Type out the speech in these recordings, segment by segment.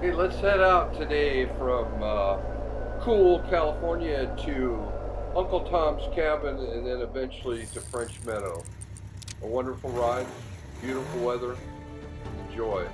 Hey, let's head out today from cool California to Uncle Tom's Cabin and then eventually to French Meadow. A wonderful ride, beautiful weather. Enjoy.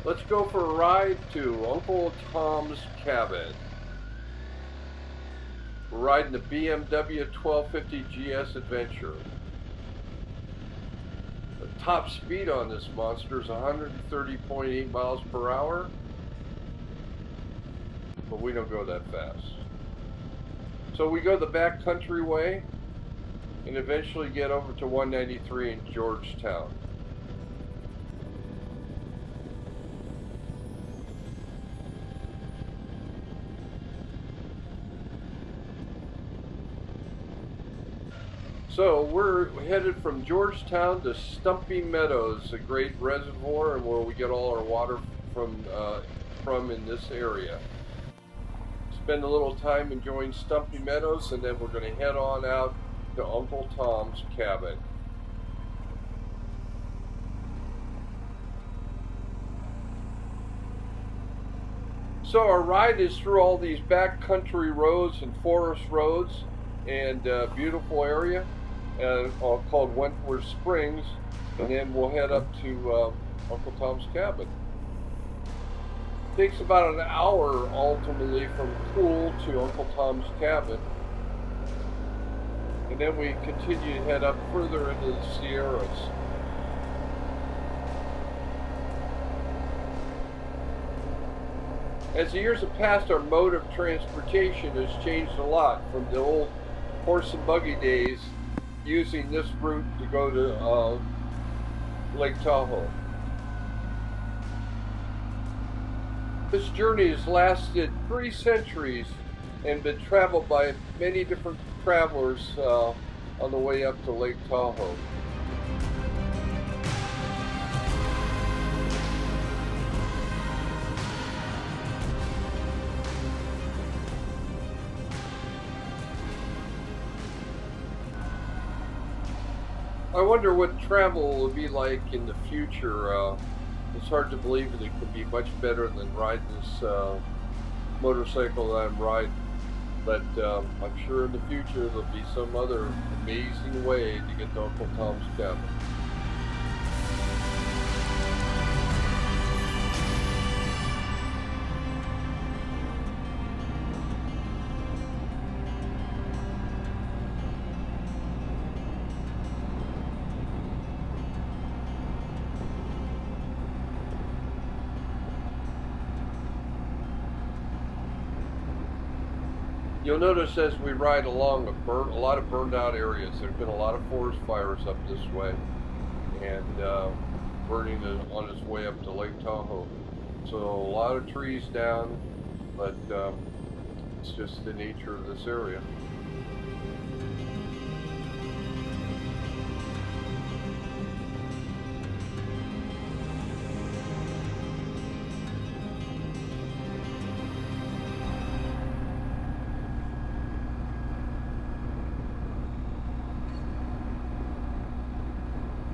Let's go for a ride to Uncle Tom's Cabin. We're riding the BMW 1250 GS Adventure. The top speed on this monster is 130.8 miles per hour, but we don't go that fast. So we go the backcountry way and eventually get over to 193 in Georgetown. So we're headed from Georgetown to Stumpy Meadows, a great reservoir and where we get all our water from in this area. Spend a little time enjoying Stumpy Meadows, and then we're going to head on out to Uncle Tom's Cabin. So our ride is through all these backcountry roads and forest roads and beautiful area called Wentworth Springs, and then we'll head up to Uncle Tom's Cabin. Takes about an hour ultimately from Pool to Uncle Tom's Cabin, and then we continue to head up further into the Sierras. As the years have passed, our mode of transportation has changed a lot from the old horse and buggy days, using this route to go to Lake Tahoe. This journey has lasted 3 centuries and been traveled by many different travelers on the way up to Lake Tahoe. I wonder what travel will be like in the future. It's hard to believe that it could be much better than riding this motorcycle that I'm riding. But I'm sure in the future there'll be some other amazing way to get to Uncle Tom's Cabin. You'll notice as we ride along a lot of burned out areas. There have been a lot of forest fires up this way, and burning on its way up to Lake Tahoe. So a lot of trees down, but it's just the nature of this area.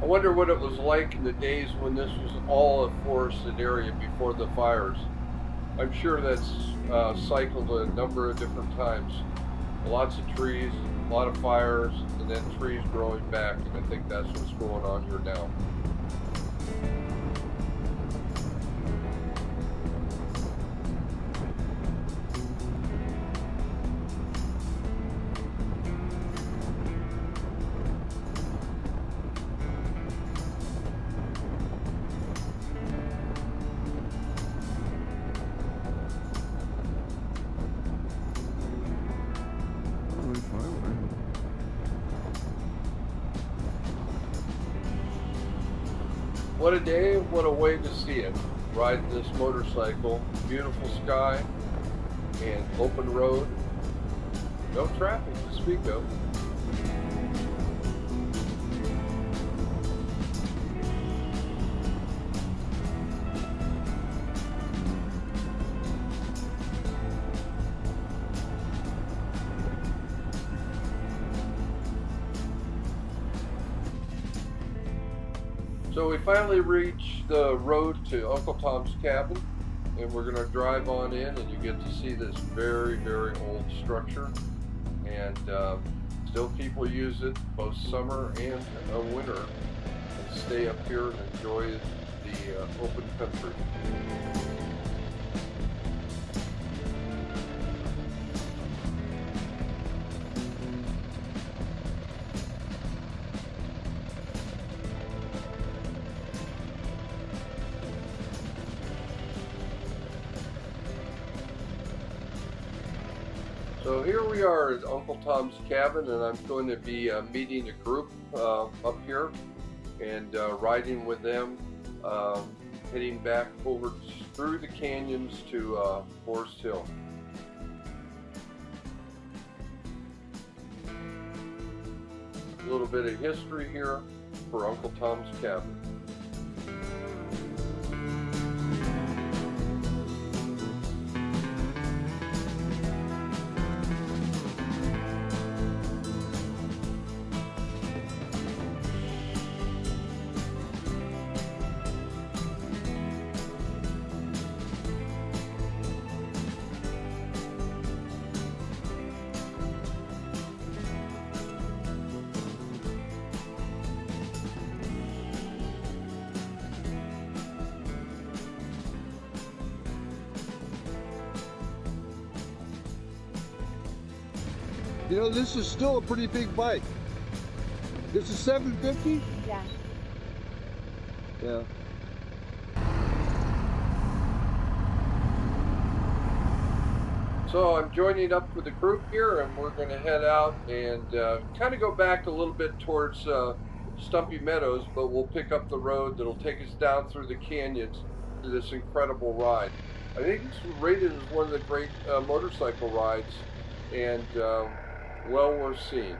I wonder what it was like in the days when this was all a forested area before the fires. I'm sure that's cycled a number of different times. Lots of trees, a lot of fires, and then trees growing back, and I think that's what's going on here now. What a day, what a way to see it. Riding this motorcycle, beautiful sky, and open road. No traffic to speak of. So we finally reached the road to Uncle Tom's cabin, and we're going to drive on in, and you get to see this very, very old structure. And still people use it both summer and winter, and stay up here and enjoy the open country. So here we are at Uncle Tom's cabin, and I'm going to be meeting a group up here and riding with them, heading back over through the canyons to Foresthill. A little bit of history here for Uncle Tom's cabin. You know, this is still a pretty big bike. This is 750? Yeah. Yeah. So I'm joining up with the group here, and we're going to head out and kind of go back a little bit towards Stumpy Meadows, but we'll pick up the road that'll take us down through the canyons to this incredible ride. I think it's rated as one of the great motorcycle rides, and well worth seeing.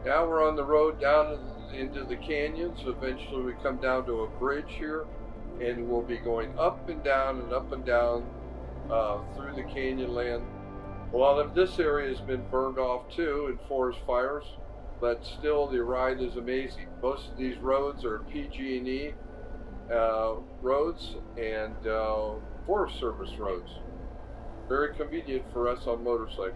Now we're on the road down into the canyons. Eventually we come down to a bridge here, and we'll be going up and down through the canyon land. A lot of this area has been burned off too in forest fires, but still the ride is amazing. Most of these roads are PG&E roads and Forest Service roads. Very convenient for us on motorcycles.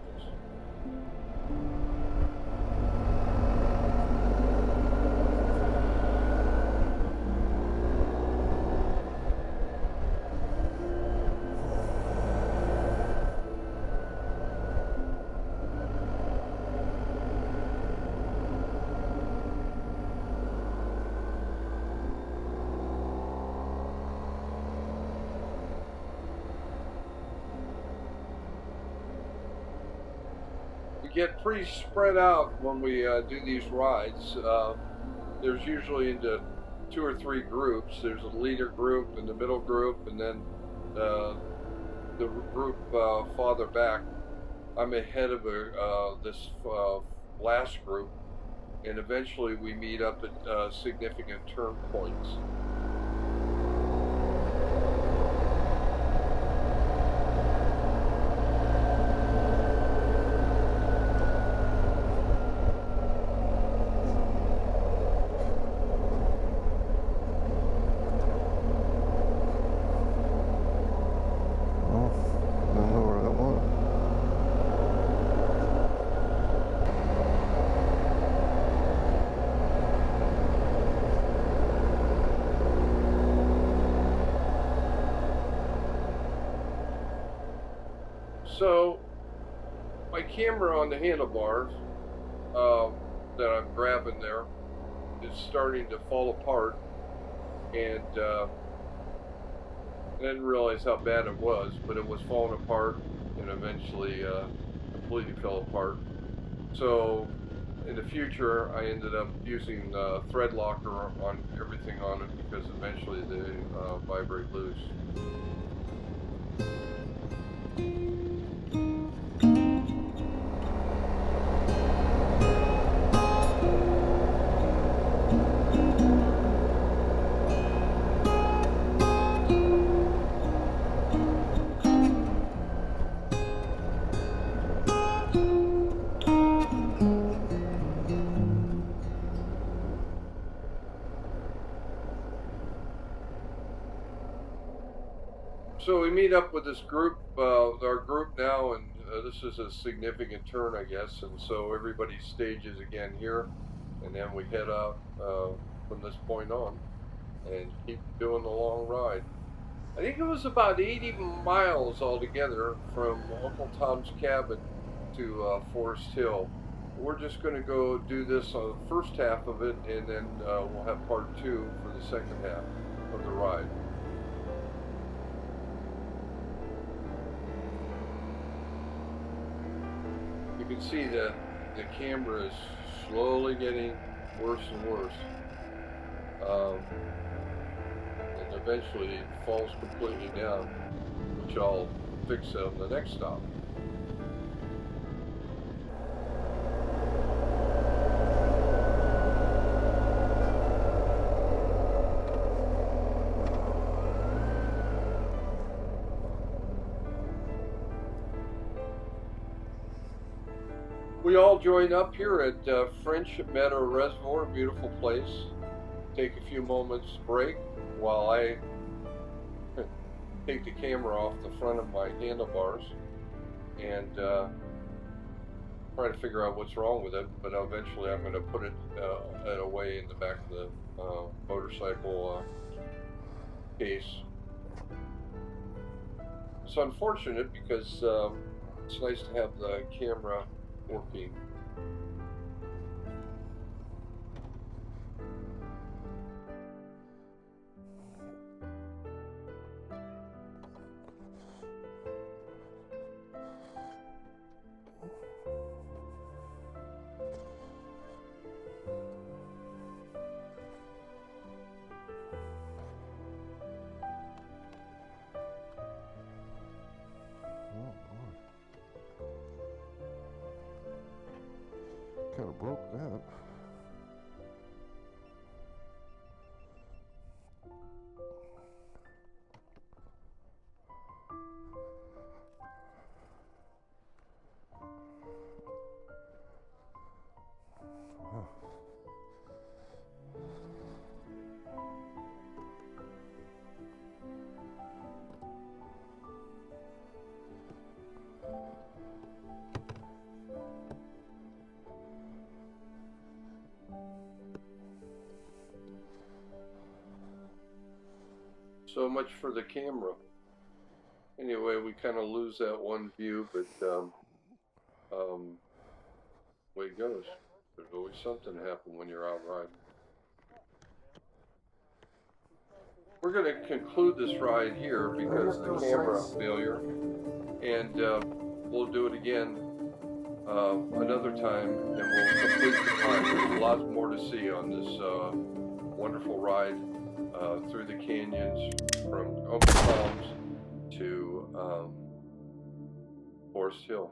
Get pretty spread out when we do these rides. There's usually into 2 or 3 groups. There's a leader group and the middle group, and then the group farther back. I'm ahead of this last group, and eventually we meet up at significant turn points. So my camera on the handlebars that I'm grabbing there is starting to fall apart, and I didn't realize how bad it was, but it was falling apart and eventually completely fell apart. So in the future, I ended up using thread locker on everything on it because eventually they vibrate loose. So we meet up with this group, our group now, and this is a significant turn, I guess, and so everybody stages again here, and then we head out from this point on and keep doing the long ride. I think it was about 80 miles altogether from Uncle Tom's cabin to Foresthill. We're just going to go do this on the first half of it, and then we'll have part two for the second half of the ride. You can see the camera is slowly getting worse and worse. And eventually it falls completely down, which I'll fix on the next stop. We all join up here at French Meadow Reservoir, beautiful place. Take a few moments break while I take the camera off the front of my handlebars and try to figure out what's wrong with it, but eventually I'm going to put it away in the back of the motorcycle case. It's unfortunate because it's nice to have the camera working. Kind of broke that. So much for the camera. Anyway, we kind of lose that one view, but way it goes. There's always something happen when you're out riding. We're going to conclude this ride here because of the camera failure, and we'll do it again another time, and we'll complete the ride. There's a lot more to see on this wonderful ride through the canyons from Uncle Tom's to Foresthill.